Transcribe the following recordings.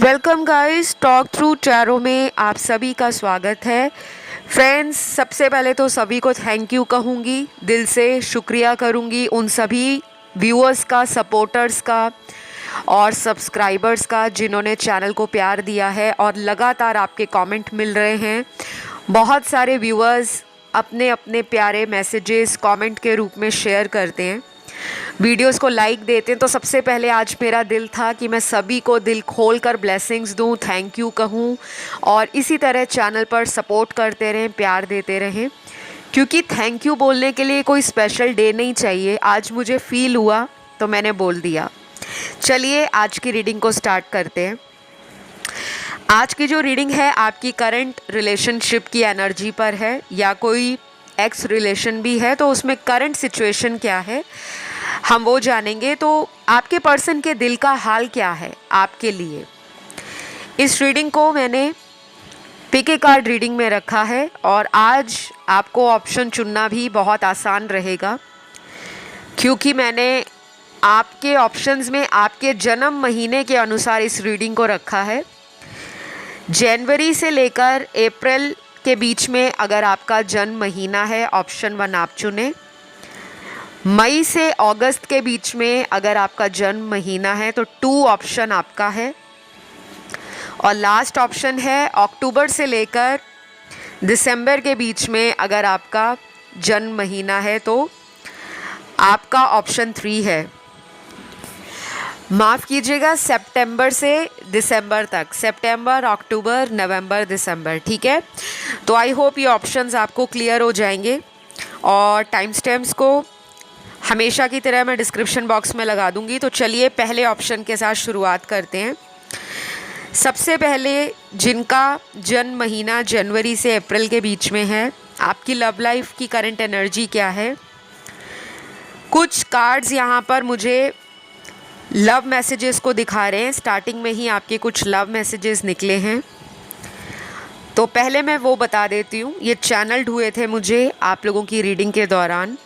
Welcome guys, talk through tarot में आप सभी का स्वागत है। फ्रेंड्स, सबसे पहले तो सभी को थैंक यू कहूँगी, दिल से शुक्रिया करूँगी उन सभी व्यूअर्स का, सपोर्टर्स का और सब्सक्राइबर्स का जिन्होंने चैनल को प्यार दिया है और लगातार आपके कमेंट मिल रहे हैं। बहुत सारे व्यूअर्स अपने अपने प्यारे मैसेजेस कमेंट के रूप में शेयर करते हैं, वीडियोस को लाइक देते हैं। तो सबसे पहले आज मेरा दिल था कि मैं सभी को दिल खोल कर ब्लेसिंग्स दूं, थैंक यू कहूं और इसी तरह चैनल पर सपोर्ट करते रहें, प्यार देते रहें, क्योंकि थैंक यू बोलने के लिए कोई स्पेशल डे नहीं चाहिए। आज मुझे फील हुआ तो मैंने बोल दिया। चलिए आज की रीडिंग को स्टार्ट करते हैं। आज की जो रीडिंग है आपकी करंट रिलेशनशिप की एनर्जी पर है, या कोई एक्स रिलेशन भी है तो उसमें करंट सिचुएशन क्या है हम वो जानेंगे। तो आपके पर्सन के दिल का हाल क्या है आपके लिए। इस रीडिंग को मैंने पिक ए कार्ड रीडिंग में रखा है और आज आपको ऑप्शन चुनना भी बहुत आसान रहेगा, क्योंकि मैंने आपके ऑप्शंस में आपके जन्म महीने के अनुसार इस रीडिंग को रखा है। जनवरी से लेकर अप्रैल के बीच में अगर आपका जन्म महीना है, ऑप्शन 1 आप चुनें। मई से अगस्त के बीच में अगर आपका जन्म महीना है तो 2 ऑप्शन आपका है। और लास्ट ऑप्शन है अक्टूबर से लेकर दिसंबर के बीच में अगर आपका जन्म महीना है तो आपका ऑप्शन 3 है। माफ़ कीजिएगा, सितंबर से दिसंबर तक, सितंबर, अक्टूबर, नवंबर, दिसंबर, ठीक है। तो आई होप ये ऑप्शंस आपको क्लियर हो जाएंगे और टाइम स्टैम्प्स को हमेशा की तरह मैं डिस्क्रिप्शन बॉक्स में लगा दूंगी। तो चलिए पहले ऑप्शन के साथ शुरुआत करते हैं। सबसे पहले जिनका जन्म महीना जनवरी से अप्रैल के बीच में है, आपकी लव लाइफ की करंट एनर्जी क्या है। कुछ कार्ड्स यहाँ पर मुझे लव मैसेजेस को दिखा रहे हैं। स्टार्टिंग में ही आपके कुछ लव मैसेजेस निकले हैं, तो पहले मैं वो बता देती हूँ। ये चैनल्ड हुए थे मुझे आप लोगों की रीडिंग के दौरान।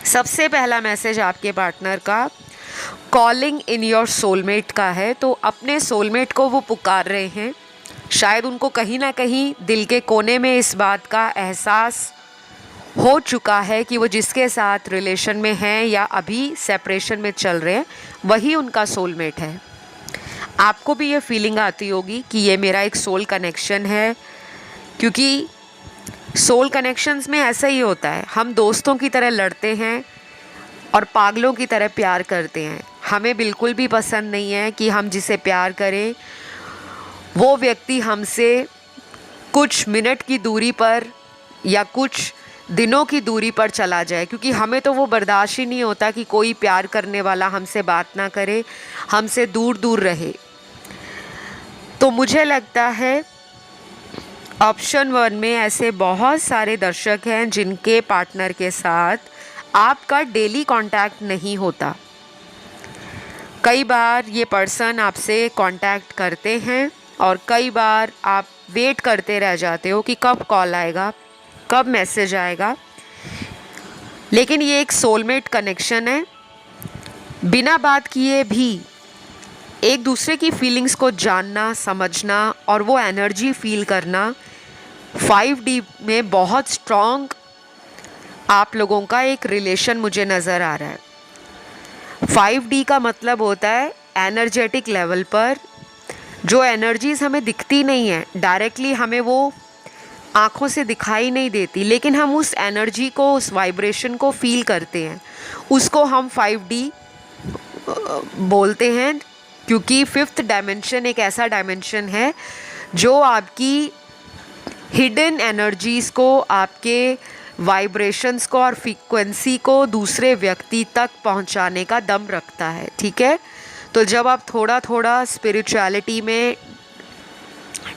सबसे पहला मैसेज आपके पार्टनर का कॉलिंग इन योर सोलमेट का है। तो अपने सोलमेट को वो पुकार रहे हैं। शायद उनको कहीं ना कहीं दिल के कोने में इस बात का एहसास हो चुका है कि वो जिसके साथ रिलेशन में हैं या अभी सेपरेशन में चल रहे हैं वही उनका सोलमेट है। आपको भी ये फीलिंग आती होगी कि ये मेरा एक सोल कनेक्शन है, क्योंकि सोल कनेक्शंस में ऐसा ही होता है। हम दोस्तों की तरह लड़ते हैं और पागलों की तरह प्यार करते हैं। हमें बिल्कुल भी पसंद नहीं है कि हम जिसे प्यार करें वो व्यक्ति हमसे कुछ मिनट की दूरी पर या कुछ दिनों की दूरी पर चला जाए, क्योंकि हमें तो वो बर्दाश्त ही नहीं होता कि कोई प्यार करने वाला हमसे बात ना करे, हमसे दूर दूर रहे। तो मुझे लगता है ऑप्शन 1 में ऐसे बहुत सारे दर्शक हैं जिनके पार्टनर के साथ आपका डेली कांटेक्ट नहीं होता। कई बार ये पर्सन आपसे कांटेक्ट करते हैं और कई बार आप वेट करते रह जाते हो कि कब कॉल आएगा, कब मैसेज आएगा। लेकिन ये एक सोलमेट कनेक्शन है। बिना बात किए भी एक दूसरे की फीलिंग्स को जानना, समझना और वो एनर्जी फील करना 5D में बहुत स्ट्रॉन्ग आप लोगों का एक रिलेशन मुझे नज़र आ रहा है। 5D का मतलब होता है एनर्जेटिक लेवल पर जो एनर्जीज हमें दिखती नहीं है डायरेक्टली, हमें वो आँखों से दिखाई नहीं देती, लेकिन हम उस एनर्जी को, उस वाइब्रेशन को फील करते हैं। उसको हम 5D बोलते हैं, क्योंकि 5th डायमेंशन एक ऐसा डायमेंशन है जो आपकी हिडन एनर्जीज़ को, आपके वाइब्रेशंस को और फ्रीक्वेंसी को दूसरे व्यक्ति तक पहुंचाने का दम रखता है, ठीक है। तो जब आप थोड़ा थोड़ा स्पिरिचुअलिटी में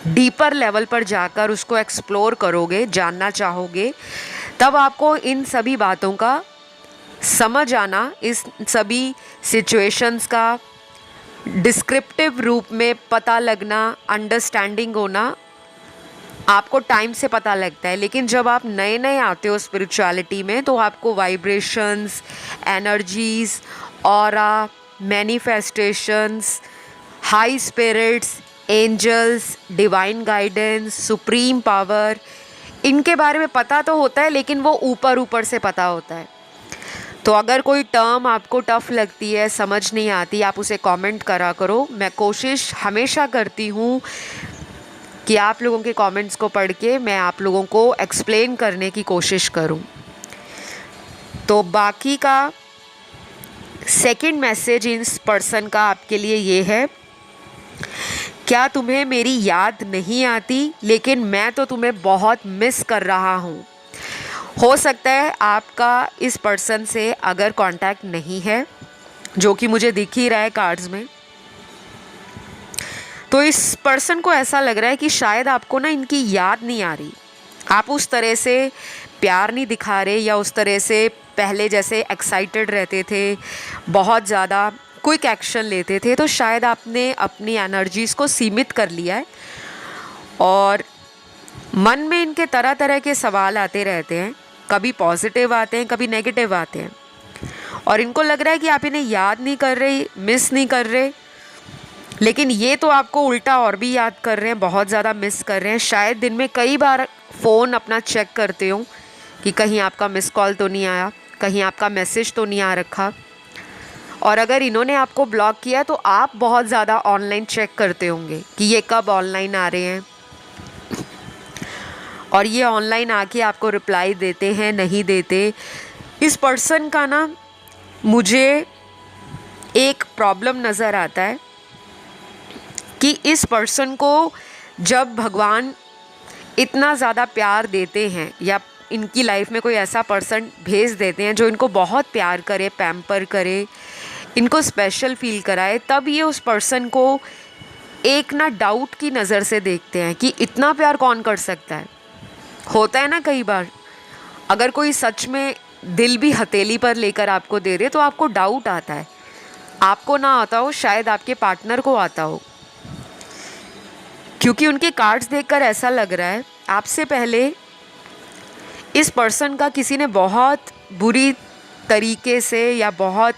डीपर लेवल पर जाकर उसको एक्सप्लोर करोगे, जानना चाहोगे, तब आपको इन सभी बातों का समझ आना, इस सभी सिचुएशंस का डिस्क्रिप्टिव रूप में पता लगना, अंडरस्टैंडिंग होना आपको टाइम से पता लगता है। लेकिन जब आप नए नए आते हो स्पिरिचुअलिटी में तो आपको vibrations, energies, aura, manifestations, high spirits, angels, divine guidance, supreme power, इनके बारे में पता तो होता है लेकिन वो ऊपर ऊपर से पता होता है। तो अगर कोई टर्म आपको टफ़ लगती है, समझ नहीं आती, आप उसे कमेंट करा करो। मैं कोशिश हमेशा करती हूँ कि आप लोगों के कमेंट्स को पढ़ के मैं आप लोगों को एक्सप्लेन करने की कोशिश करूँ। तो बाकी का सेकंड मैसेज इस पर्सन का आपके लिए ये है, क्या तुम्हें मेरी याद नहीं आती, लेकिन मैं तो तुम्हें बहुत मिस कर रहा हूँ। हो सकता है आपका इस पर्सन से अगर कांटेक्ट नहीं है, जो कि मुझे दिख ही रहा है कार्ड्स में, तो इस पर्सन को ऐसा लग रहा है कि शायद आपको ना इनकी याद नहीं आ रही, आप उस तरह से प्यार नहीं दिखा रहे या उस तरह से पहले जैसे एक्साइटेड रहते थे, बहुत ज़्यादा क्विक एक्शन लेते थे। तो शायद आपने अपनी एनर्जीज़ को सीमित कर लिया है और मन में इनके तरह तरह के सवाल आते रहते हैं, कभी पॉजिटिव आते हैं, कभी नेगेटिव आते हैं, और इनको लग रहा है कि आप इन्हें याद नहीं कर रहे, मिस नहीं कर रहे, लेकिन ये तो आपको उल्टा और भी याद कर रहे हैं, बहुत ज़्यादा मिस कर रहे हैं। शायद दिन में कई बार फ़ोन अपना चेक करते हो कि कहीं आपका मिस कॉल तो नहीं आया, कहीं आपका मैसेज तो नहीं आ रखा। और अगर इन्होंने आपको ब्लॉक किया तो आप बहुत ज़्यादा ऑनलाइन चेक करते होंगे कि ये कब ऑनलाइन आ रहे हैं, और ये ऑनलाइन आके आपको रिप्लाई देते हैं, नहीं देते। इस पर्सन का ना मुझे एक प्रॉब्लम नज़र आता है कि इस पर्सन को जब भगवान इतना ज़्यादा प्यार देते हैं या इनकी लाइफ में कोई ऐसा पर्सन भेज देते हैं जो इनको बहुत प्यार करे, पैम्पर करे, इनको स्पेशल फील कराए, तब ये उस पर्सन को एक ना डाउट की नज़र से देखते हैं कि इतना प्यार कौन कर सकता है। होता है ना कई बार, अगर कोई सच में दिल भी हथेली पर लेकर आपको दे दे तो आपको डाउट आता है, आपको ना आता हो, शायद आपके पार्टनर को आता हो, क्योंकि उनके कार्ड्स देखकर ऐसा लग रहा है आपसे पहले इस पर्सन का किसी ने बहुत बुरी तरीके से या बहुत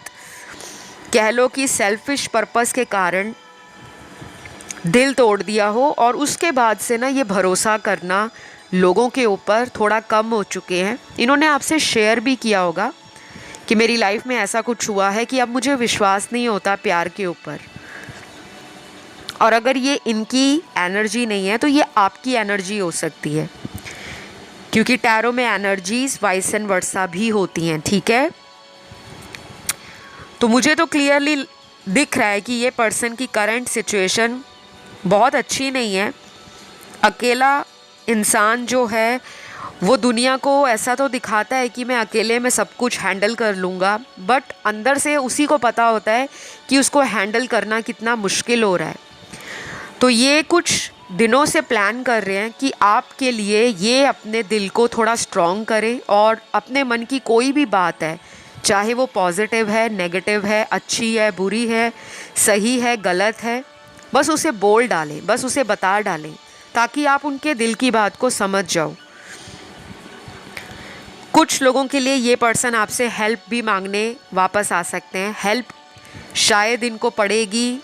कह लो कि सेल्फिश पर्पस के कारण दिल तोड़ दिया हो, और उसके बाद से ना ये भरोसा करना लोगों के ऊपर थोड़ा कम हो चुके हैं। इन्होंने आपसे शेयर भी किया होगा कि मेरी लाइफ में ऐसा कुछ हुआ है कि अब मुझे विश्वास नहीं होता प्यार के ऊपर। और अगर ये इनकी एनर्जी नहीं है तो ये आपकी एनर्जी हो सकती है, क्योंकि टैरो में एनर्जीज वाइस एंड वर्सा भी होती हैं, ठीक है। तो मुझे तो क्लियरली दिख रहा है कि ये पर्सन की करंट सिचुएशन बहुत अच्छी नहीं है। अकेला इंसान जो है वो दुनिया को ऐसा तो दिखाता है कि मैं अकेले में सब कुछ हैंडल कर लूँगा, बट अंदर से उसी को पता होता है कि उसको हैंडल करना कितना मुश्किल हो रहा है। तो ये कुछ दिनों से प्लान कर रहे हैं कि आपके लिए ये अपने दिल को थोड़ा स्ट्रॉन्ग करें और अपने मन की कोई भी बात है, चाहे वो पॉजिटिव है, नेगेटिव है, अच्छी है, बुरी है, सही है, गलत है, बस उसे बोल डालें, बस उसे बता डालें, ताकि आप उनके दिल की बात को समझ जाओ। कुछ लोगों के लिए ये पर्सन आपसे हेल्प भी मांगने वापस आ सकते हैं। हेल्प शायद इनको पड़ेगी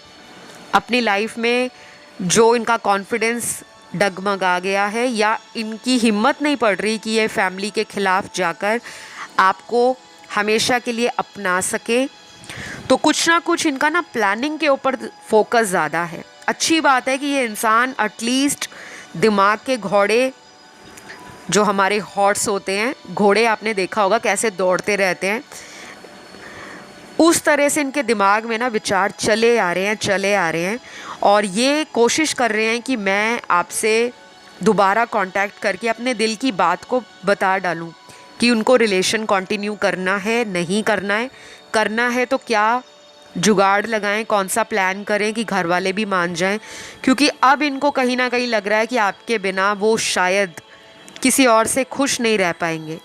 अपनी लाइफ में, जो इनका कॉन्फिडेंस डगमगा गया है या इनकी हिम्मत नहीं पड़ रही कि ये फैमिली के ख़िलाफ़ जाकर आपको हमेशा के लिए अपना सके। तो कुछ ना कुछ इनका ना प्लानिंग के ऊपर फोकस ज़्यादा है। अच्छी बात है कि ये इंसान एटलीस्ट दिमाग के घोड़े, जो हमारे हॉर्स होते हैं, घोड़े आपने देखा होगा कैसे दौड़ते रहते हैं, उस तरह से इनके दिमाग में ना विचार चले आ रहे हैं और ये कोशिश कर रहे हैं कि मैं आपसे दोबारा कांटेक्ट करके अपने दिल की बात को बता डालूं कि उनको रिलेशन कंटिन्यू करना है, नहीं करना है तो क्या जुगाड़ लगाएं, कौन सा प्लान करें कि घर वाले भी मान जाएं, क्योंकि अब इनको कहीं ना कहीं लग रहा है कि आपके बिना वो शायद किसी और से खुश नहीं रह पाएंगे।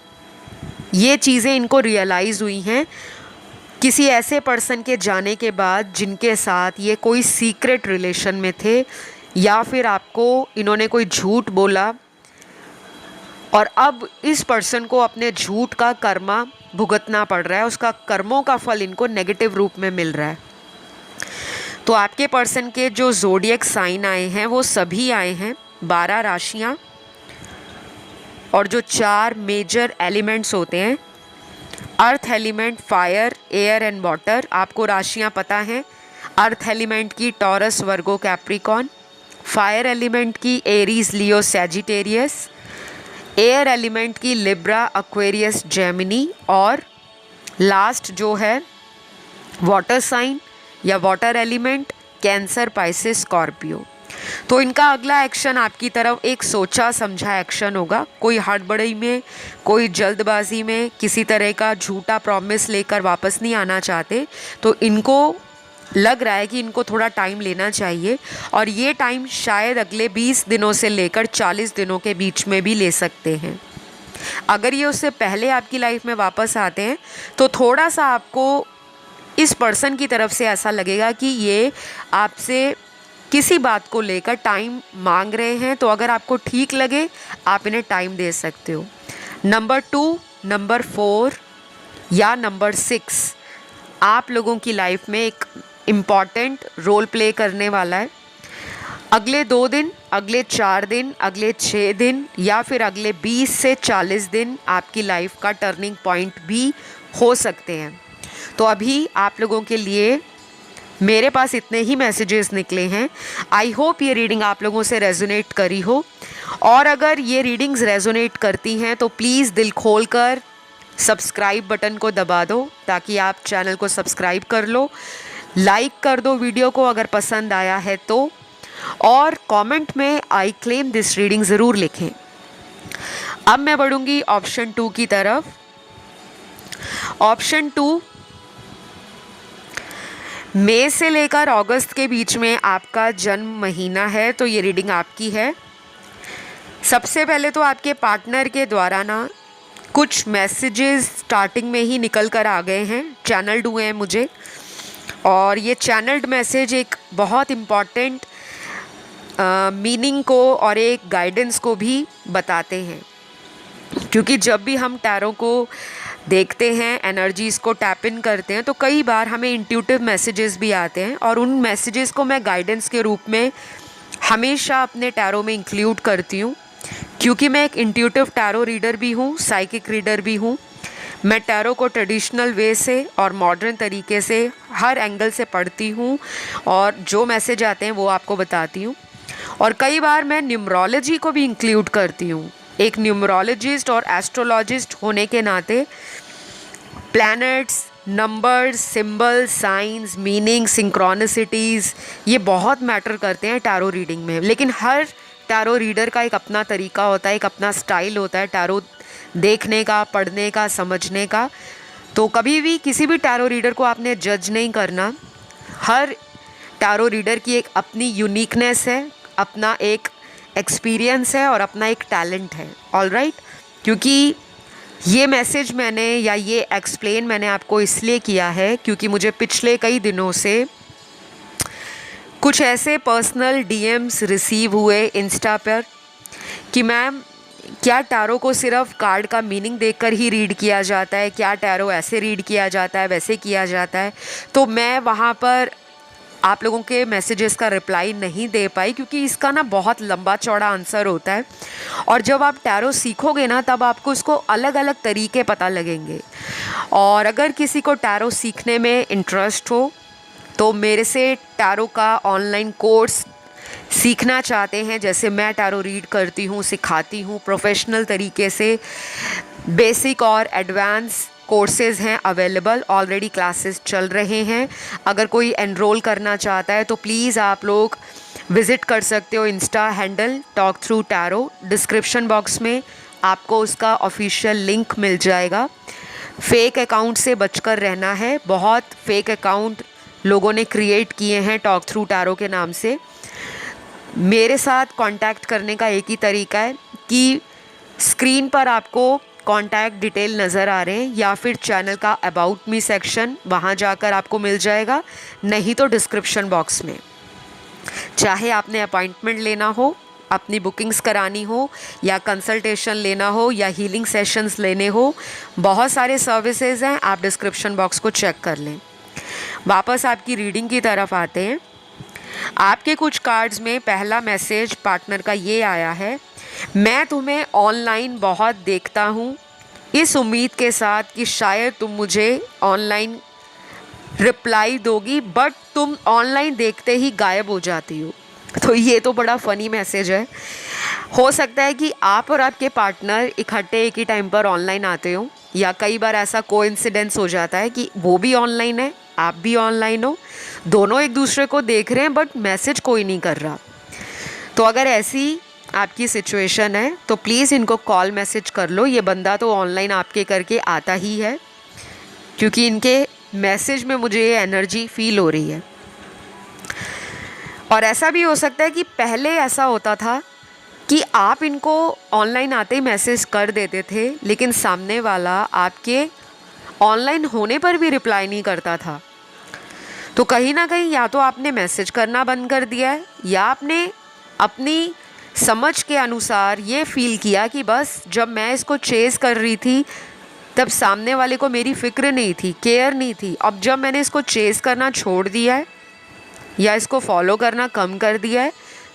ये चीज़ें इनको रियलाइज़ हुई हैं किसी ऐसे पर्सन के जाने के बाद जिनके साथ ये कोई सीक्रेट रिलेशन में थे, या फिर आपको इन्होंने कोई झूठ बोला और अब इस पर्सन को अपने झूठ का कर्मा भुगतना पड़ रहा है, उसका कर्मों का फल इनको नेगेटिव रूप में मिल रहा है। तो आपके पर्सन के जो ज़ोडिएक साइन आए हैं वो सभी आए हैं 12 राशियाँ, और जो 4 मेजर एलिमेंट्स होते हैं, earth element, fire, air and water. आपको राशियाँ पता हैं। अर्थ एलिमेंट की टॉरस, वर्गो, कैप्रिकॉन। फायर एलिमेंट की एरीज, लियो, सैजिटेरियस। एयर एलिमेंट की लिब्रा, एक्वेरियस, जेमिनी। और लास्ट जो है वाटर साइन या water element, cancer, Pisces, Scorpio. तो इनका अगला एक्शन आपकी तरफ एक सोचा समझा एक्शन होगा। कोई हड़बड़ी में, कोई जल्दबाजी में किसी तरह का झूठा प्रॉमिस लेकर वापस नहीं आना चाहते। तो इनको लग रहा है कि इनको थोड़ा टाइम लेना चाहिए, और ये टाइम शायद अगले 20 दिनों से लेकर 40 दिनों के बीच में भी ले सकते हैं। अगर ये उससे पहले आपकी लाइफ में वापस आते हैं तो थोड़ा सा आपको इस पर्सन की तरफ से ऐसा लगेगा कि ये आपसे किसी बात को लेकर टाइम मांग रहे हैं। तो अगर आपको ठीक लगे आप इन्हें टाइम दे सकते हो। नंबर 2, नंबर 4 या नंबर 6 आप लोगों की लाइफ में एक इम्पॉर्टेंट रोल प्ले करने वाला है। अगले 2 दिन, अगले 4 दिन, अगले 6 दिन या फिर अगले 20 से 40 दिन आपकी लाइफ का टर्निंग पॉइंट भी हो सकते हैं। तो अभी आप लोगों के लिए मेरे पास इतने ही मैसेजेस निकले हैं। आई होप ये रीडिंग आप लोगों से रेजोनेट करी हो, और अगर ये रीडिंग्स रेजोनेट करती हैं तो प्लीज़ दिल खोल कर सब्सक्राइब बटन को दबा दो, ताकि आप चैनल को सब्सक्राइब कर लो। लाइक कर दो वीडियो को अगर पसंद आया है तो, और कमेंट में आई क्लेम दिस रीडिंग ज़रूर लिखें। अब मैं बढ़ूँगी ऑप्शन 2 की तरफ। ऑप्शन 2, मई से लेकर अगस्त के बीच में आपका जन्म महीना है, तो ये रीडिंग आपकी है। सबसे पहले तो आपके पार्टनर के द्वारा ना कुछ मैसेजेस स्टार्टिंग में ही निकल कर आ गए हैं, चैनल्ड हुए हैं मुझे, और ये चैनल्ड मैसेज एक बहुत इम्पॉर्टेंट मीनिंग को और एक गाइडेंस को भी बताते हैं। क्योंकि जब भी हम टैरो को देखते हैं, एनर्जीज़ को टैप इन करते हैं, तो कई बार हमें इंट्यूटिव मैसेजेस भी आते हैं, और उन मैसेजेस को मैं गाइडेंस के रूप में हमेशा अपने टैरो में इंक्लूड करती हूँ। क्योंकि मैं एक इंट्यूटिव टैरो रीडर भी हूँ, साइकिक रीडर भी हूँ। मैं टैरो को ट्रेडिशनल वे से और मॉडर्न तरीके से हर एंगल से पढ़ती हूँ, और जो मैसेज आते हैं वो आपको बताती हूँ। और कई बार मैं न्यूमरोलॉजी को भी इंक्लूड करती हूँ। एक न्यूमरोलॉजिस्ट और एस्ट्रोलॉजिस्ट होने के नाते planets, numbers, symbols, science, meaning, synchronicities, ये बहुत मैटर करते हैं टैरो रीडिंग में। लेकिन हर टैरो रीडर का एक अपना तरीका होता है, एक अपना स्टाइल होता है टैरो देखने का, पढ़ने का, समझने का। तो कभी भी किसी भी टैरो रीडर को आपने जज नहीं करना। हर टैरो रीडर की एक अपनी यूनिकनेस है, अपना एक एक्सपीरियंस है और अपना एक टैलेंट है। ऑलराइट, क्योंकि ये मैसेज मैंने या ये एक्सप्लेन मैंने आपको इसलिए किया है क्योंकि मुझे पिछले कई दिनों से कुछ ऐसे पर्सनल डीएम्स रिसीव हुए इंस्टा पर कि मैम, क्या टैरो को सिर्फ कार्ड का मीनिंग देखकर ही रीड किया जाता है? क्या टैरो ऐसे रीड किया जाता है, वैसे किया जाता है? तो मैं वहाँ पर आप लोगों के मैसेजेस का रिप्लाई नहीं दे पाई, क्योंकि इसका ना बहुत लंबा चौड़ा आंसर होता है, और जब आप टैरो सीखोगे ना तब आपको इसको अलग अलग तरीके पता लगेंगे। और अगर किसी को टैरो सीखने में इंटरेस्ट हो तो मेरे से टैरो का ऑनलाइन कोर्स सीखना चाहते हैं, जैसे मैं टैरो रीड करती हूँ, सिखाती हूँ प्रोफेशनल तरीके से, बेसिक और एडवांस कोर्सेज हैं अवेलेबल, ऑलरेडी क्लासेस चल रहे हैं। अगर कोई एनरोल करना चाहता है तो प्लीज़ आप लोग विज़िट कर सकते हो Insta handle talk through tarot. Description box में आपको उसका ऑफिशियल लिंक मिल जाएगा। फेक अकाउंट से बचकर रहना है। बहुत फेक अकाउंट लोगों ने क्रिएट किए हैं टॉक थ्रू टैरो के नाम से। मेरे साथ कांटेक्ट करने का एक ही तरीका है कि स्क्रीन पर आपको कॉन्टैक्ट डिटेल नज़र आ रहे हैं, या फिर चैनल का अबाउट मी सेक्शन, वहाँ जाकर आपको मिल जाएगा, नहीं तो डिस्क्रिप्शन बॉक्स में। चाहे आपने अपॉइंटमेंट लेना हो, अपनी बुकिंग्स करानी हो, या कंसल्टेशन लेना हो, या हीलिंग सेशंस लेने हो, बहुत सारे सर्विसेज हैं, आप डिस्क्रिप्शन बॉक्स को चेक कर लें। वापस आपकी रीडिंग की तरफ आते हैं। आपके कुछ कार्ड्स में पहला मैसेज पार्टनर का ये आया है, मैं तुम्हें ऑनलाइन बहुत देखता हूँ, इस उम्मीद के साथ कि शायद तुम मुझे ऑनलाइन रिप्लाई दोगी, बट तुम ऑनलाइन देखते ही गायब हो जाती हो। तो ये तो बड़ा फ़नी मैसेज है। हो सकता है कि आप और आपके पार्टनर इकट्ठे एक ही टाइम पर ऑनलाइन आते हो, या कई बार ऐसा कोइंसिडेंस हो जाता है कि वो भी ऑनलाइन है, आप भी ऑनलाइन हो, दोनों एक दूसरे को देख रहे हैं बट मैसेज कोई नहीं कर रहा। तो अगर ऐसी आपकी सिचुएशन है तो प्लीज़ इनको कॉल मैसेज कर लो। ये बंदा तो ऑनलाइन आपके करके आता ही है, क्योंकि इनके मैसेज में मुझे ये एनर्जी फील हो रही है। और ऐसा भी हो सकता है कि पहले ऐसा होता था कि आप इनको ऑनलाइन आते ही मैसेज कर देते थे, लेकिन सामने वाला आपके ऑनलाइन होने पर भी रिप्लाई नहीं करता था। तो कहीं ना कहीं या तो आपने मैसेज करना बंद कर दिया है, या आपने अपनी समझ के अनुसार ये फील किया कि बस जब मैं इसको चेज़ कर रही थी तब सामने वाले को मेरी फ़िक्र नहीं थी, केयर नहीं थी। अब जब मैंने इसको चेज़ करना छोड़ दिया है या इसको फॉलो करना कम कर दिया है,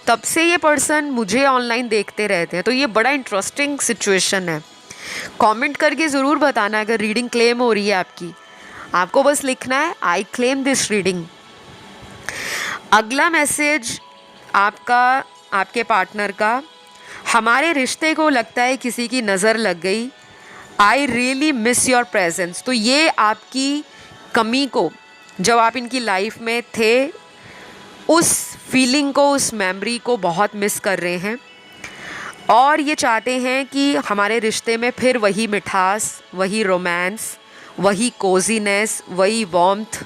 तब से ये पर्सन मुझे ऑनलाइन देखते रहते हैं। तो ये बड़ा इंटरेस्टिंग सिचुएशन है। कमेंट करके ज़रूर बताना अगर रीडिंग क्लेम हो रही है आपकी। आपको बस लिखना है आई क्लेम दिस रीडिंग। अगला मैसेज आपका आपके पार्टनर का, हमारे रिश्ते को लगता है किसी की नज़र लग गई, I really miss your presence. तो ये आपकी कमी को, जब आप इनकी लाइफ में थे, उस फीलिंग को, उस मेमोरी को बहुत मिस कर रहे हैं, और ये चाहते हैं कि हमारे रिश्ते में फिर वही मिठास, वही रोमांस, वही कोजीनेस, वही वार्मथ,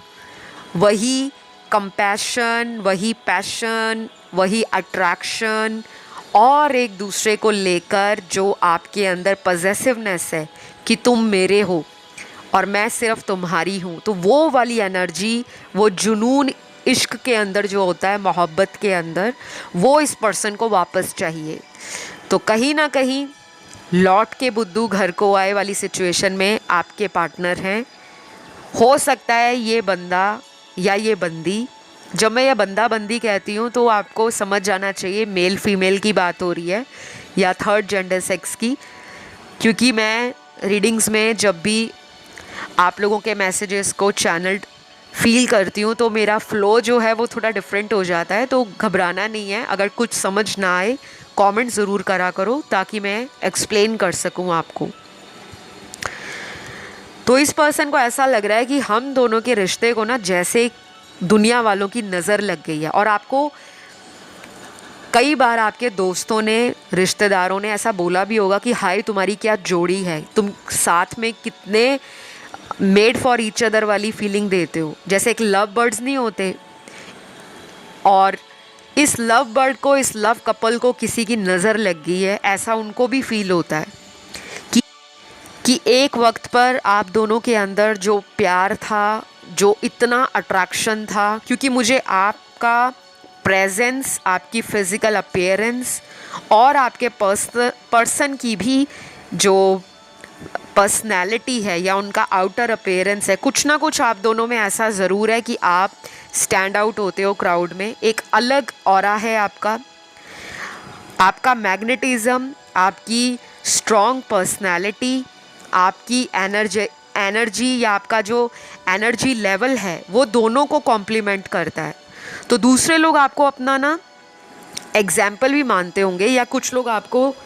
वही कंपैशन, वही पैशन, वही अट्रैक्शन, और एक दूसरे को लेकर जो आपके अंदर पजेसिवनेस है कि तुम मेरे हो और मैं सिर्फ तुम्हारी हूँ। तो वो वाली एनर्जी, वो जुनून इश्क के अंदर जो होता है, मोहब्बत के अंदर, वो इस पर्सन को वापस चाहिए। तो कहीं ना कहीं लौट के बुद्धू घर को आए वाली सिचुएशन में आपके पार्टनर हैं। हो सकता है ये बंदा या ये बंदी, जब मैं ये बंदा बंदी कहती हूँ तो आपको समझ जाना चाहिए मेल फीमेल की बात हो रही है या थर्ड जेंडर सेक्स की, क्योंकि मैं रीडिंग्स में जब भी आप लोगों के मैसेजेस को चैनल्ड फील करती हूँ तो मेरा फ़्लो जो है वो थोड़ा डिफरेंट हो जाता है। तो घबराना नहीं है, अगर कुछ समझ ना आए कमेंट ज़रूर करा करो ताकि मैं एक्सप्लेन कर सकूँ आपको। तो इस पर्सन को ऐसा लग रहा है कि हम दोनों के रिश्ते को ना जैसे दुनिया वालों की नज़र लग गई है, और आपको कई बार आपके दोस्तों ने, रिश्तेदारों ने ऐसा बोला भी होगा कि हाय तुम्हारी क्या जोड़ी है, तुम साथ में कितने मेड फॉर ईच अदर वाली फीलिंग देते हो। जैसे एक लव बर्ड्स नहीं होते, और इस लव बर्ड को, इस लव कपल को किसी की नज़र लग गई है, ऐसा उनको भी फील होता है कि एक वक्त पर आप दोनों के अंदर जो प्यार था, जो इतना अट्रैक्शन था, क्योंकि मुझे आपका प्रेजेंस, आपकी फ़िज़िकल अपीयरेंस और आपके पर्सन की भी जो पर्सनैलिटी है या उनका आउटर अपीयरेंस है, कुछ ना कुछ आप दोनों में ऐसा ज़रूर है कि आप स्टैंड आउट होते हो क्राउड में। एक अलग ऑरा है आपका मैग्नेटिज़म, आपकी स्ट्रॉन्ग पर्सनैलिटी, आपकी एनर्जी या आपका जो एनर्जी लेवल है वो दोनों को कॉम्प्लीमेंट करता है। तो दूसरे लोग आपको अपना ना एग्जाम्पल भी मानते होंगे, या कुछ लोग आपको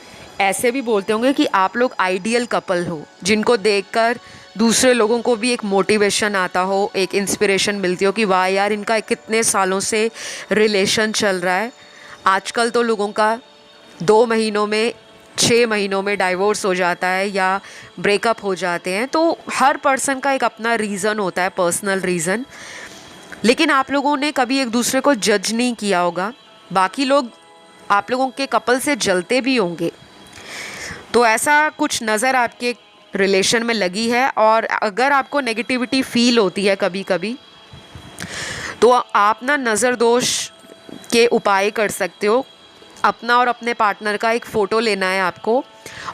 ऐसे भी बोलते होंगे कि आप लोग आइडियल कपल हो, जिनको देखकर दूसरे लोगों को भी एक मोटिवेशन आता हो, एक इंस्पिरेशन मिलती हो कि वाह यार इनका कितने सालों से रिलेशन चल रहा है। आजकल तो लोगों का 2 महीनों में, 6 महीनों में डाइवोर्स हो जाता है या ब्रेकअप हो जाते हैं। तो हर पर्सन का एक अपना रीज़न होता है, पर्सनल रीज़न, लेकिन आप लोगों ने कभी एक दूसरे को जज नहीं किया होगा। बाकी लोग आप लोगों के कपल से जलते भी होंगे। तो ऐसा कुछ नज़र आपके रिलेशन में लगी है, और अगर आपको नेगेटिविटी फील होती है कभी कभी, तो आप ना नज़र दोष के उपाय कर सकते हो। अपना और अपने पार्टनर का एक फ़ोटो लेना है आपको,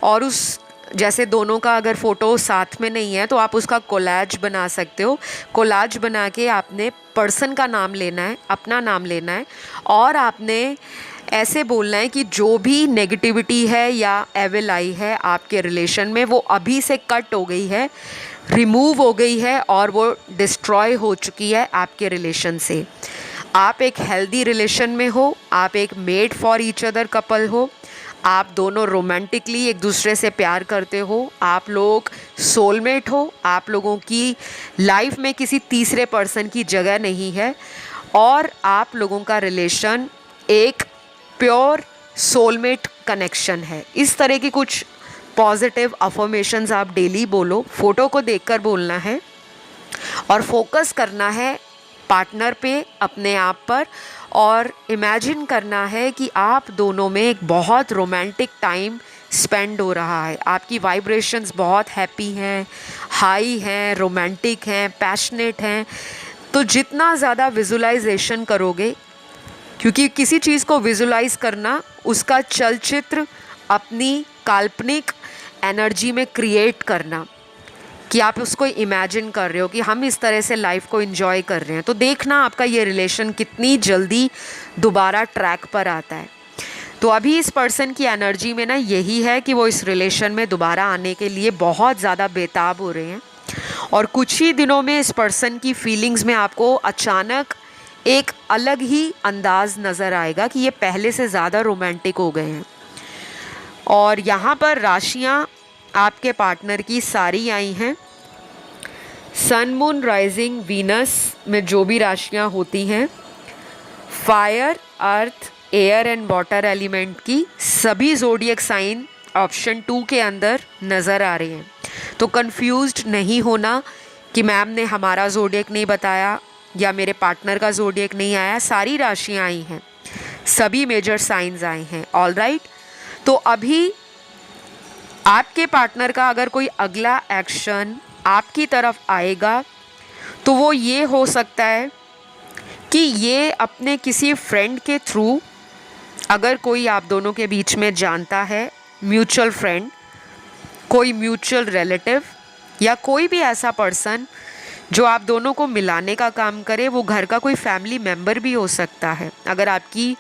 और उस जैसे दोनों का अगर फ़ोटो साथ में नहीं है तो आप उसका कोलाज बना सकते हो। कोलाज बना के आपने पर्सन का नाम लेना है, अपना नाम लेना है, और आपने ऐसे बोलना है कि जो भी नेगेटिविटी है या एविल आई है आपके रिलेशन में, वो अभी से कट हो गई है, रिमूव हो गई है और वो डिस्ट्रॉय हो चुकी है आपके रिलेशन से। आप एक हेल्दी रिलेशन में हो, आप एक made for each other couple हो, आप दोनों रोमांटिकली एक दूसरे से प्यार करते हो, आप लोग सोलमेट हो, आप लोगों की लाइफ में किसी तीसरे पर्सन की जगह नहीं है, और आप लोगों का रिलेशन एक प्योर सोलमेट कनेक्शन है। इस तरह की कुछ पॉजिटिव अफर्मेशंस आप डेली बोलो, फ़ोटो को देखकर बोलना है और फोकस करना है पार्टनर पे, अपने आप पर, और इमेजिन करना है कि आप दोनों में एक बहुत रोमांटिक टाइम स्पेंड हो रहा है। आपकी वाइब्रेशंस बहुत हैप्पी हैं, हाई हैं, रोमांटिक हैं, पैशनेट हैं। तो जितना ज़्यादा विजुलाइजेशन करोगे, क्योंकि किसी चीज़ को विजुलाइज करना, उसका चलचित्र अपनी काल्पनिक एनर्जी में क्रिएट करना, कि आप उसको इमेजिन कर रहे हो कि हम इस तरह से लाइफ को एंजॉय कर रहे हैं, तो देखना आपका ये रिलेशन कितनी जल्दी दोबारा ट्रैक पर आता है। तो अभी इस पर्सन की एनर्जी में ना यही है कि वो इस रिलेशन में दोबारा आने के लिए बहुत ज़्यादा बेताब हो रहे हैं, और कुछ ही दिनों में इस पर्सन की फीलिंग्स में आपको अचानक एक अलग ही अंदाज नज़र आएगा कि ये पहले से ज़्यादा रोमांटिक हो गए हैं। और यहाँ पर राशियाँ आपके पार्टनर की सारी आई हैं। सन, मून, राइजिंग, वीनस में जो भी राशियाँ होती हैं, fire, earth, air and water element की सभी ज़ोडिएक साइन ऑप्शन 2 के अंदर नज़र आ रही हैं। तो कंफ्यूज्ड नहीं होना कि मैम ने हमारा ज़ोडिएक नहीं बताया या मेरे पार्टनर का ज़ोडिएक नहीं आया। सारी राशियाँ आई हैं, सभी मेजर साइंस आए हैं। All right. तो अभी आपके पार्टनर का अगर कोई अगला एक्शन आपकी तरफ आएगा तो वो ये हो सकता है कि ये अपने किसी फ्रेंड के थ्रू, अगर कोई आप दोनों के बीच में जानता है, म्यूचुअल फ्रेंड, कोई म्यूचुअल रिलेटिव, या कोई भी ऐसा पर्सन जो आप दोनों को मिलाने का काम करे, वो घर का कोई फैमिली मेम्बर भी हो सकता है। अगर आपकी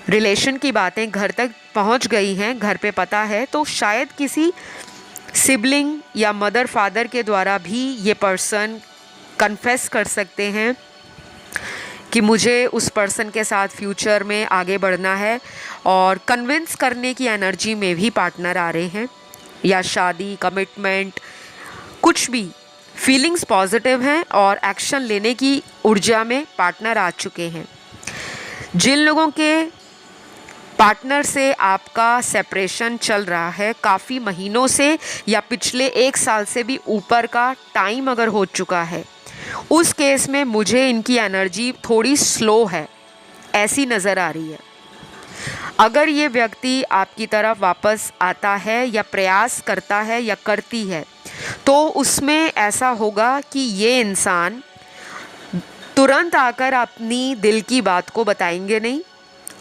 रिलेशन की बातें घर तक पहुंच गई हैं, घर पे पता है, तो शायद किसी सिबलिंग या मदर फादर के द्वारा भी ये पर्सन कन्फेस कर सकते हैं कि मुझे उस पर्सन के साथ फ्यूचर में आगे बढ़ना है, और कन्विंस करने की एनर्जी में भी पार्टनर आ रहे हैं, या शादी, कमिटमेंट, कुछ भी फीलिंग्स पॉजिटिव हैं और एक्शन लेने की ऊर्जा में पार्टनर आ चुके हैं। जिन लोगों के पार्टनर से आपका सेपरेशन चल रहा है काफ़ी महीनों से, या पिछले 1 साल से भी ऊपर का टाइम अगर हो चुका है, उस केस में मुझे इनकी एनर्जी थोड़ी स्लो है ऐसी नज़र आ रही है। अगर ये व्यक्ति आपकी तरफ वापस आता है या प्रयास करता है या करती है, तो उसमें ऐसा होगा कि ये इंसान तुरंत आकर अपनी दिल की बात को बताएंगे नहीं।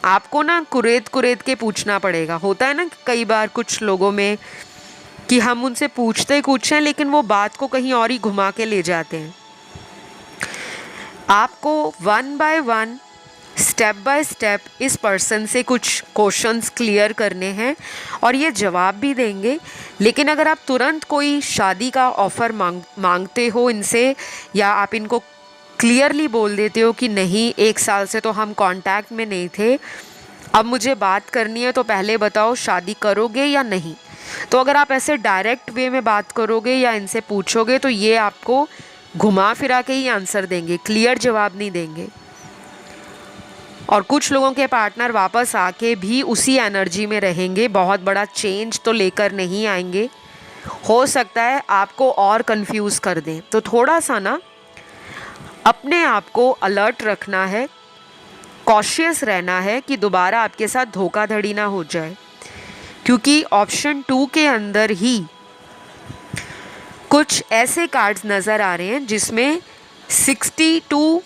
आपको ना कुरेद कुरेद के पूछना पड़ेगा। होता है ना कई बार कुछ लोगों में कि हम उनसे पूछते कुछ हैं लेकिन वो बात को कहीं और ही घुमा के ले जाते हैं। आपको 1 बाय 1 स्टेप बाय स्टेप इस पर्सन से कुछ क्वेश्चंस क्लियर करने हैं और ये जवाब भी देंगे। लेकिन अगर आप तुरंत कोई शादी का ऑफ़र मांगते हो इनसे, या आप इनको क्लियरली बोल देते हो कि नहीं, 1 साल से तो हम कांटेक्ट में नहीं थे, अब मुझे बात करनी है, तो पहले बताओ शादी करोगे या नहीं। तो अगर आप ऐसे डायरेक्ट वे में बात करोगे या इनसे पूछोगे तो ये आपको घुमा फिरा के ही आंसर देंगे, क्लियर जवाब नहीं देंगे। और कुछ लोगों के पार्टनर वापस आके भी उसी एनर्जी में रहेंगे, बहुत बड़ा चेंज तो लेकर नहीं आएंगे। हो सकता है आपको और कंफ्यूज कर दें। तो थोड़ा सा ना अपने आप को अलर्ट रखना है, कॉशियस रहना है कि दोबारा आपके साथ धोखाधड़ी ना हो जाए, क्योंकि ऑप्शन 2 के अंदर ही कुछ ऐसे कार्ड्स नज़र आ रहे हैं जिसमें 60 to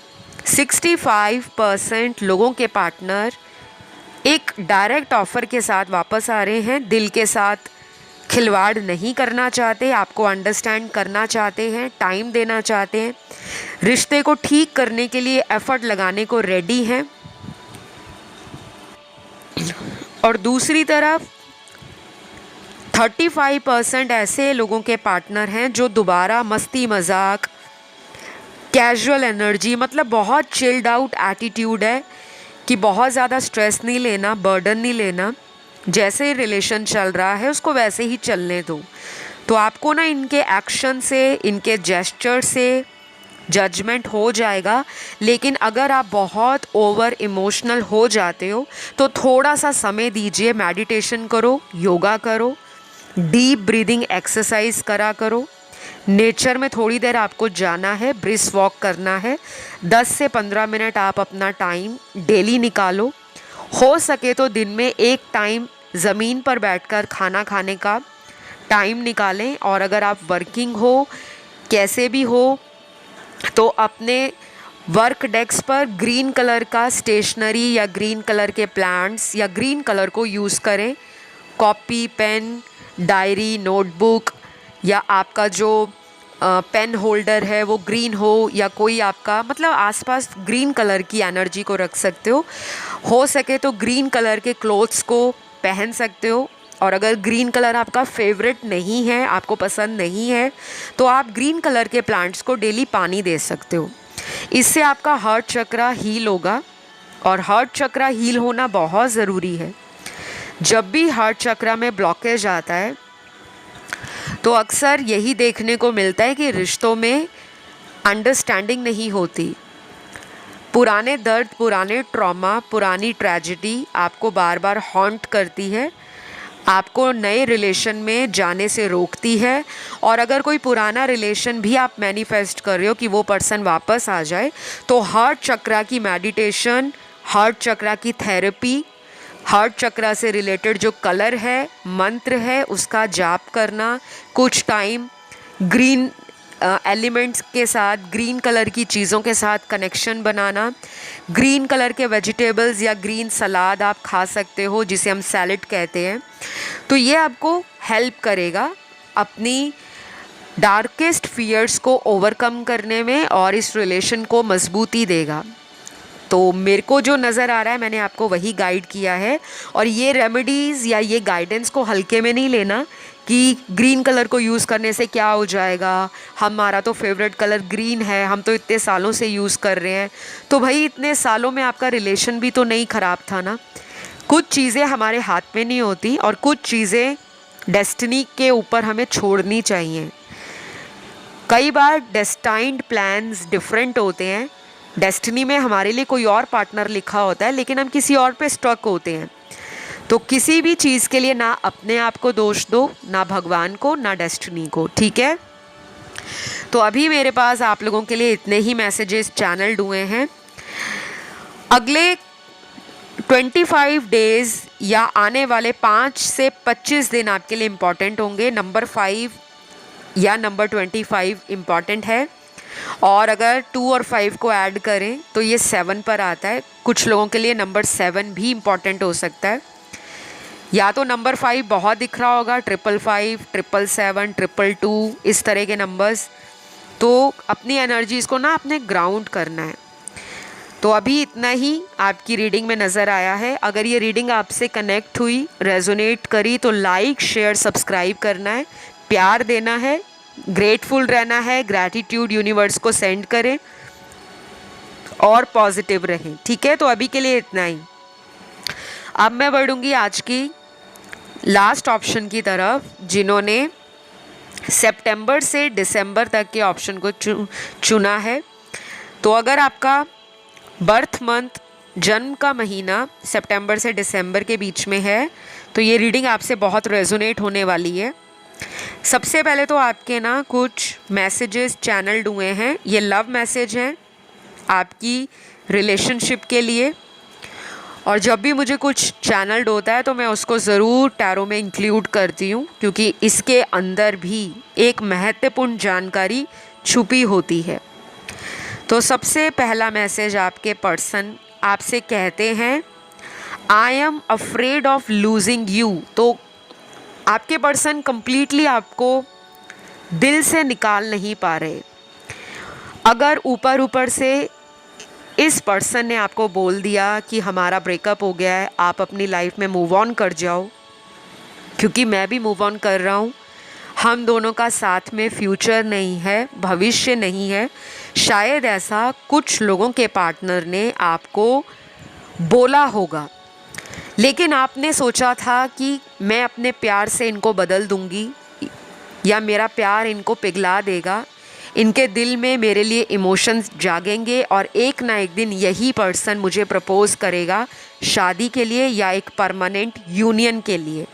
65% लोगों के पार्टनर एक डायरेक्ट ऑफ़र के साथ वापस आ रहे हैं, दिल के साथ खिलवाड़ नहीं करना चाहते, आपको अंडरस्टैंड करना चाहते हैं, टाइम देना चाहते हैं, रिश्ते को ठीक करने के लिए एफर्ट लगाने को रेडी हैं। और दूसरी तरफ 35% ऐसे लोगों के पार्टनर हैं जो दोबारा मस्ती मजाक, कैजुअल एनर्जी, मतलब बहुत चिल्ड आउट एटीट्यूड है कि बहुत ज़्यादा स्ट्रेस नहीं लेना, बर्डन नहीं लेना, जैसे रिलेशन चल रहा है उसको वैसे ही चलने दो। तो आपको ना इनके एक्शन से, इनके जेस्चर से जजमेंट हो जाएगा, लेकिन अगर आप बहुत ओवर इमोशनल हो जाते हो तो थोड़ा सा समय दीजिए, मेडिटेशन करो, योगा करो, डीप ब्रीदिंग एक्सरसाइज करा करो, नेचर में थोड़ी देर आपको जाना है, ब्रिस्क वॉक करना है, 10 से 15 मिनट आप अपना टाइम डेली निकालो। हो सके तो दिन में एक टाइम ज़मीन पर बैठकर खाना खाने का टाइम निकालें। और अगर आप वर्किंग हो, कैसे भी हो, तो अपने वर्क डेस्क पर ग्रीन कलर का स्टेशनरी या ग्रीन कलर के प्लांट्स या ग्रीन कलर को यूज़ करें। कॉपी, पेन, डायरी, नोटबुक या आपका जो पेन होल्डर है वो ग्रीन हो, या कोई आपका मतलब आसपास ग्रीन कलर की एनर्जी को रख सकते हो सके तो ग्रीन कलर के क्लोथ्स को पहन सकते हो। और अगर ग्रीन कलर आपका फेवरेट नहीं है, आपको पसंद नहीं है, तो आप ग्रीन कलर के प्लांट्स को डेली पानी दे सकते हो। इससे आपका हार्ट चक्रा हील होगा, और हार्ट चक्रा हील होना बहुत ज़रूरी है। जब भी हार्ट चक्रा में ब्लॉकेज आता है तो अक्सर यही देखने को मिलता है कि रिश्तों में अंडरस्टैंडिंग नहीं होती। पुराने दर्द, पुराने ट्रॉमा, पुरानी ट्रेजेडी आपको बार बार हॉन्ट करती है, आपको नए रिलेशन में जाने से रोकती है। और अगर कोई पुराना रिलेशन भी आप मैनिफेस्ट कर रहे हो कि वो पर्सन वापस आ जाए, तो हार्ट चक्रा की मेडिटेशन, हार्ट चक्रा की थेरेपी, हार्ट चक्रा से रिलेटेड जो कलर है, मंत्र है, उसका जाप करना, कुछ टाइम ग्रीन एलिमेंट्स के साथ, ग्रीन कलर की चीज़ों के साथ कनेक्शन बनाना, ग्रीन कलर के वेजिटेबल्स या ग्रीन सलाद आप खा सकते हो जिसे हम सैलेड कहते हैं। तो ये आपको हेल्प करेगा अपनी डार्केस्ट फियर्स को ओवरकम करने में, और इस रिलेशन को मजबूती देगा। तो मेरे को जो नज़र आ रहा है मैंने आपको वही गाइड किया है। और ये रेमेडीज़ या ये गाइडेंस को हल्के में नहीं लेना कि ग्रीन कलर को यूज़ करने से क्या हो जाएगा, हमारा तो फेवरेट कलर ग्रीन है, हम तो इतने सालों से यूज़ कर रहे हैं। तो भाई इतने सालों में आपका रिलेशन भी तो नहीं ख़राब था ना। कुछ चीज़ें हमारे हाथ में नहीं होती, और कुछ चीज़ें डेस्टिनी के ऊपर हमें छोड़नी चाहिए। कई बार डेस्टाइन्ड प्लान्स डिफरेंट होते हैं। डेस्टिनी में हमारे लिए कोई और पार्टनर लिखा होता है, लेकिन हम किसी और पे स्टक होते हैं। तो किसी भी चीज़ के लिए ना अपने आप को दोष दो, ना भगवान को, ना डेस्टिनी को, ठीक है। तो अभी मेरे पास आप लोगों के लिए इतने ही मैसेजेस चैनल्ड हुए हैं। अगले 25 डेज़ या आने वाले 5 से 25 दिन आपके लिए इम्पॉर्टेंट होंगे। नंबर 5 या नंबर 25 इम्पॉर्टेंट है, और अगर 2 और 5 को ऐड करें तो ये 7 पर आता है। कुछ लोगों के लिए नंबर 7 भी इम्पॉर्टेंट हो सकता है। या तो नंबर 5 बहुत दिख रहा होगा, 555, 777, 222, इस तरह के नंबर्स। तो अपनी एनर्जीज़ को ना अपने ग्राउंड करना है। तो अभी इतना ही आपकी रीडिंग में नज़र आया है। अगर ये रीडिंग आपसे कनेक्ट हुई, रेजोनेट करी, तो लाइक, शेयर, सब्सक्राइब करना है, प्यार देना है, ग्रेटफुल रहना है, ग्रैटिट्यूड यूनिवर्स को सेंड करें और पॉजिटिव रहें, ठीक है। तो अभी के लिए इतना ही। अब मैं बढ़ूँगी आज की लास्ट ऑप्शन की तरफ, जिन्होंने सितंबर से दिसंबर तक के ऑप्शन को चुना है। तो अगर आपका बर्थ मंथ, जन्म का महीना सितंबर से दिसंबर के बीच में है, तो ये रीडिंग आपसे बहुत रेजोनेट होने वाली है। सबसे पहले तो आपके ना कुछ मैसेजेस चैनल्ड हुए हैं। ये लव मैसेज हैं आपकी रिलेशनशिप के लिए, और जब भी मुझे कुछ चैनल्ड होता है तो मैं उसको ज़रूर टैरो में इंक्लूड करती हूँ, क्योंकि इसके अंदर भी एक महत्वपूर्ण जानकारी छुपी होती है। तो सबसे पहला मैसेज आपके पर्सन आपसे कहते हैं, I am afraid of losing you. तो आपके पर्सन कंप्लीटली आपको दिल से निकाल नहीं पा रहे। अगर ऊपर ऊपर से इस पर्सन ने आपको बोल दिया कि हमारा ब्रेकअप हो गया है, आप अपनी लाइफ में मूव ऑन कर जाओ, क्योंकि मैं भी मूव ऑन कर रहा हूँ, हम दोनों का साथ में फ्यूचर नहीं है, भविष्य नहीं है, शायद ऐसा कुछ लोगों के पार्टनर ने आपको बोला होगा। लेकिन आपने सोचा था कि मैं अपने प्यार से इनको बदल दूंगी, या मेरा प्यार इनको पिघला देगा, इनके दिल में मेरे लिए इमोशंस जागेंगे और एक ना एक दिन यही पर्सन मुझे प्रपोज करेगा शादी के लिए या एक परमानेंट यूनियन के लिए।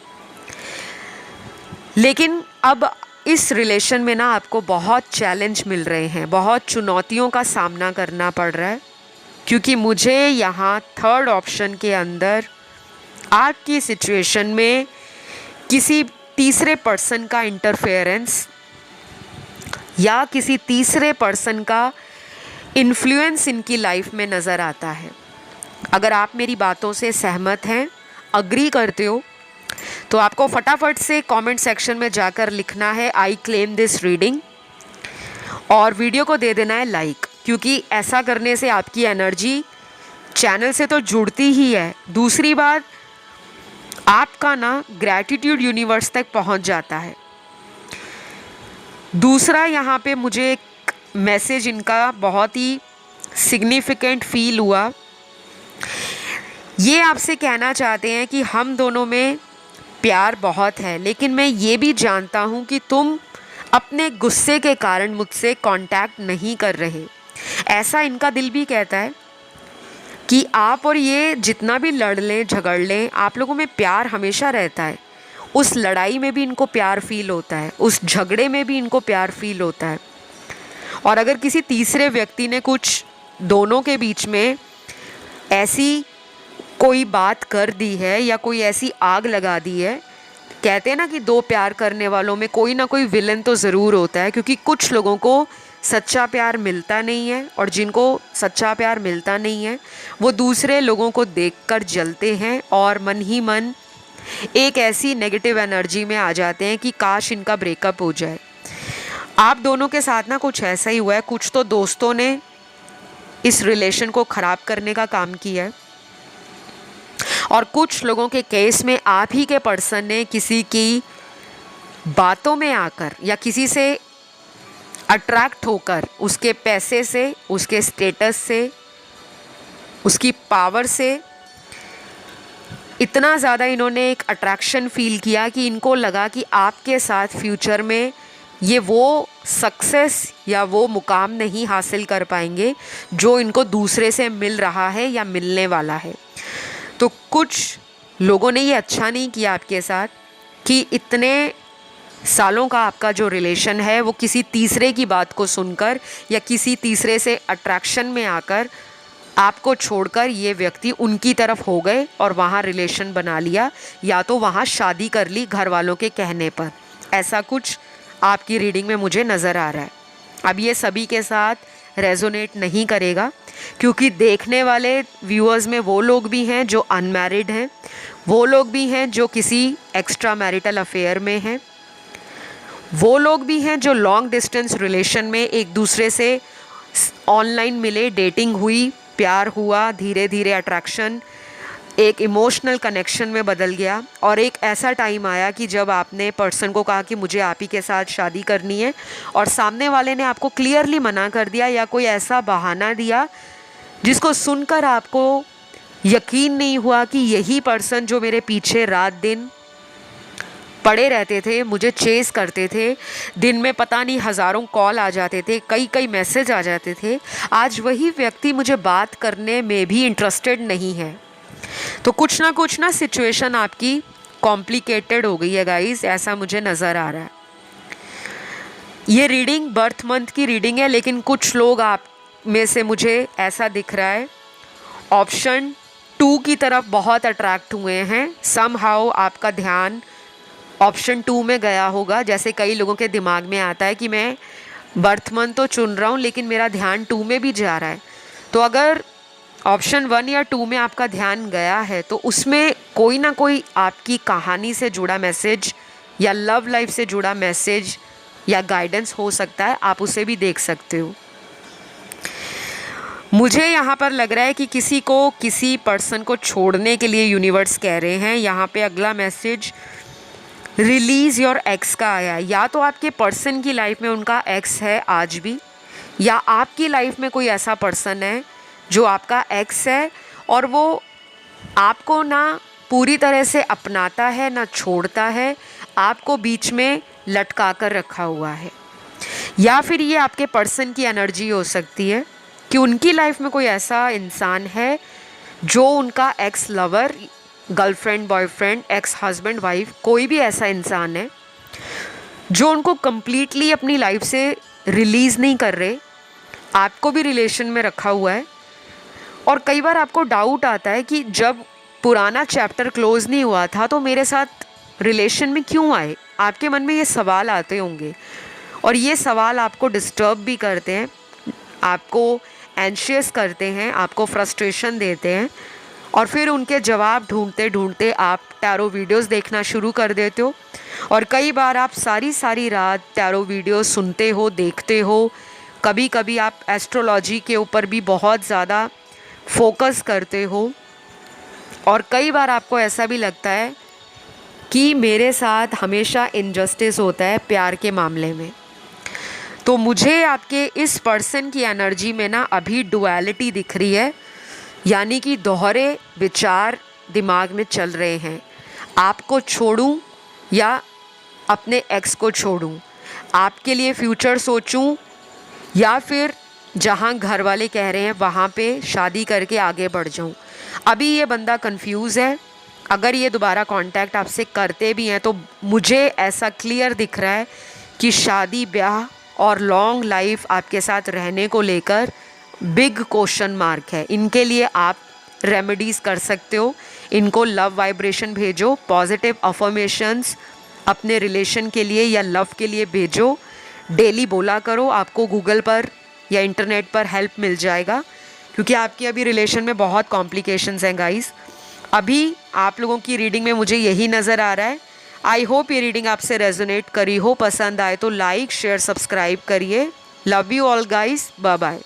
लेकिन अब इस रिलेशन में ना आपको बहुत चैलेंज मिल रहे हैं, बहुत चुनौतियों का सामना करना पड़ रहा है, क्योंकि मुझे यहाँ थर्ड ऑप्शन के अंदर आपकी सिचुएशन में किसी तीसरे पर्सन का इंटरफेरेंस या किसी तीसरे पर्सन का इन्फ्लुएंस इनकी लाइफ में नज़र आता है। अगर आप मेरी बातों से सहमत हैं, अग्री करते हो, तो आपको फटाफट से कमेंट सेक्शन में जाकर लिखना है आई क्लेम दिस रीडिंग, और वीडियो को दे देना है लाइक, क्योंकि ऐसा करने से आपकी एनर्जी चैनल से तो जुड़ती ही है, दूसरी बात आपका ना ग्रैटिट्यूड यूनिवर्स तक पहुंच जाता है। दूसरा यहाँ पे मुझे एक मैसेज इनका बहुत ही सिग्निफिकेंट फील हुआ। ये आपसे कहना चाहते हैं कि हम दोनों में प्यार बहुत है, लेकिन मैं ये भी जानता हूँ कि तुम अपने गुस्से के कारण मुझसे कांटेक्ट नहीं कर रहे। ऐसा इनका दिल भी कहता है कि आप और ये जितना भी लड़ लें झगड़ लें, आप लोगों में प्यार हमेशा रहता है। उस लड़ाई में भी इनको प्यार फील होता है, उस झगड़े में भी इनको प्यार फील होता है। और अगर किसी तीसरे व्यक्ति ने कुछ दोनों के बीच में ऐसी कोई बात कर दी है या कोई ऐसी आग लगा दी है, कहते हैं ना कि दो प्यार करने वालों में कोई ना कोई विलन तो ज़रूर होता है, क्योंकि कुछ लोगों को सच्चा प्यार मिलता नहीं है, और जिनको सच्चा प्यार मिलता नहीं है वो दूसरे लोगों को देखकर जलते हैं और मन ही मन एक ऐसी नेगेटिव एनर्जी में आ जाते हैं कि काश इनका ब्रेकअप हो जाए। आप दोनों के साथ ना कुछ ऐसा ही हुआ है, कुछ तो दोस्तों ने इस रिलेशन को ख़राब करने का काम किया है, और कुछ लोगों के केस में आप ही के पर्सन ने किसी की बातों में आकर या किसी से अट्रैक्ट होकर उसके पैसे से, उसके स्टेटस से, उसकी पावर से इतना ज़्यादा इन्होंने एक अट्रैक्शन फील किया कि इनको लगा कि आपके साथ फ्यूचर में ये वो सक्सेस या वो मुकाम नहीं हासिल कर पाएंगे जो इनको दूसरे से मिल रहा है या मिलने वाला है। तो कुछ लोगों ने ये अच्छा नहीं किया आपके साथ कि इतने सालों का आपका जो रिलेशन है वो किसी तीसरे की बात को सुनकर या किसी तीसरे से अट्रैक्शन में आकर आपको छोड़कर ये व्यक्ति उनकी तरफ हो गए और वहाँ रिलेशन बना लिया, या तो वहाँ शादी कर ली घर वालों के कहने पर। ऐसा कुछ आपकी रीडिंग में मुझे नज़र आ रहा है। अब ये सभी के साथ रेजोनेट नहीं करेगा, क्योंकि देखने वाले व्यूअर्स में वो लोग भी हैं जो अनमैरिड हैं, वो लोग भी हैं जो किसी एक्स्ट्रा मैरिटल अफेयर में हैं, वो लोग भी हैं जो लॉन्ग डिस्टेंस रिलेशन में एक दूसरे से ऑनलाइन मिले, डेटिंग हुई, प्यार हुआ, धीरे धीरे अट्रैक्शन एक इमोशनल कनेक्शन में बदल गया, और एक ऐसा टाइम आया कि जब आपने पर्सन को कहा कि मुझे आप ही के साथ शादी करनी है, और सामने वाले ने आपको क्लियरली मना कर दिया या कोई ऐसा बहाना दिया जिसको सुनकर आपको यकीन नहीं हुआ कि यही पर्सन जो मेरे पीछे रात दिन पड़े रहते थे, मुझे चेस करते थे, दिन में पता नहीं हज़ारों कॉल आ जाते थे, कई कई मैसेज आ जाते थे, आज वही व्यक्ति मुझे बात करने में भी इंटरेस्टेड नहीं है। तो कुछ ना सिचुएशन आपकी कॉम्प्लिकेटेड हो गई है गाइस, ऐसा मुझे नज़र आ रहा है। ये रीडिंग बर्थ मंथ की रीडिंग है, लेकिन कुछ लोग आप में से मुझे ऐसा दिख रहा है ऑप्शन 2 की तरफ बहुत अट्रैक्ट हुए हैं। समहाउ आपका ध्यान ऑप्शन 2 में गया होगा। जैसे कई लोगों के दिमाग में आता है कि मैं बर्थ मंथ तो चुन रहा हूँ लेकिन मेरा ध्यान 2 में भी जा रहा है। तो अगर ऑप्शन 1 या 2 में आपका ध्यान गया है तो उसमें कोई ना कोई आपकी कहानी से जुड़ा मैसेज या लव लाइफ से जुड़ा मैसेज या गाइडेंस हो सकता है, आप उसे भी देख सकते हो। मुझे यहाँ पर लग रहा है कि किसी पर्सन को छोड़ने के लिए यूनिवर्स कह रहे हैं। यहाँ पे अगला मैसेज रिलीज़ योर एक्स का आया। या तो आपके पर्सन की लाइफ में उनका एक्स है आज भी, या आपकी लाइफ में कोई ऐसा पर्सन है जो आपका एक्स है और वो आपको ना पूरी तरह से अपनाता है ना छोड़ता है, आपको बीच में लटका कर रखा हुआ है। या फिर ये आपके पर्सन की एनर्जी हो सकती है कि उनकी लाइफ में कोई ऐसा इंसान है जो उनका x lover, girlfriend, boyfriend, ex husband, wife, कोई भी ऐसा इंसान है जो उनको कंप्लीटली अपनी लाइफ से रिलीज़ नहीं कर रहे, आपको भी रिलेशन में रखा हुआ है। और कई बार आपको डाउट आता है कि जब पुराना चैप्टर क्लोज़ नहीं हुआ था तो मेरे साथ रिलेशन में क्यों आए। आपके मन में ये सवाल आते होंगे और ये सवाल आपको डिस्टर्ब भी करते हैं, आपको एंशियस करते हैं, आपको फ्रस्ट्रेशन देते हैं। और फिर उनके जवाब ढूंढते ढूंढते आप टैरो वीडियोस देखना शुरू कर देते हो और कई बार आप सारी रात टैरो वीडियोस सुनते हो, देखते हो। कभी कभी आप एस्ट्रोलॉजी के ऊपर भी बहुत ज़्यादा फोकस करते हो और कई बार आपको ऐसा भी लगता है कि मेरे साथ हमेशा इनजस्टिस होता है प्यार के मामले में। तो मुझे आपके इस पर्सन की एनर्जी में ना अभी डुअलिटी दिख रही है, यानी कि दोहरे विचार दिमाग में चल रहे हैं। आपको छोड़ूं या अपने एक्स को छोड़ूं, आपके लिए फ्यूचर सोचूं या फिर जहां घर वाले कह रहे हैं वहां पे शादी करके आगे बढ़ जाऊं। अभी ये बंदा कंफ्यूज है। अगर ये दोबारा कांटेक्ट आपसे करते भी हैं तो मुझे ऐसा क्लियर दिख रहा है कि शादी, ब्याह और लॉन्ग लाइफ आपके साथ रहने को लेकर बिग क्वेश्चन मार्क है। इनके लिए आप रेमेडीज़ कर सकते हो। इनको लव वाइब्रेशन भेजो, पॉजिटिव अफर्मेशंस अपने रिलेशन के लिए या लव के लिए भेजो, डेली बोला करो। आपको गूगल पर या इंटरनेट पर हेल्प मिल जाएगा क्योंकि आपकी अभी रिलेशन में बहुत कॉम्प्लिकेशंस हैं गाइस। अभी आप लोगों की रीडिंग में मुझे यही नज़र आ रहा है। आई होप ये रीडिंग आपसे रेजोनेट करी हो। पसंद आए तो लाइक, शेयर, सब्सक्राइब करिए। Love you all guys, bye bye.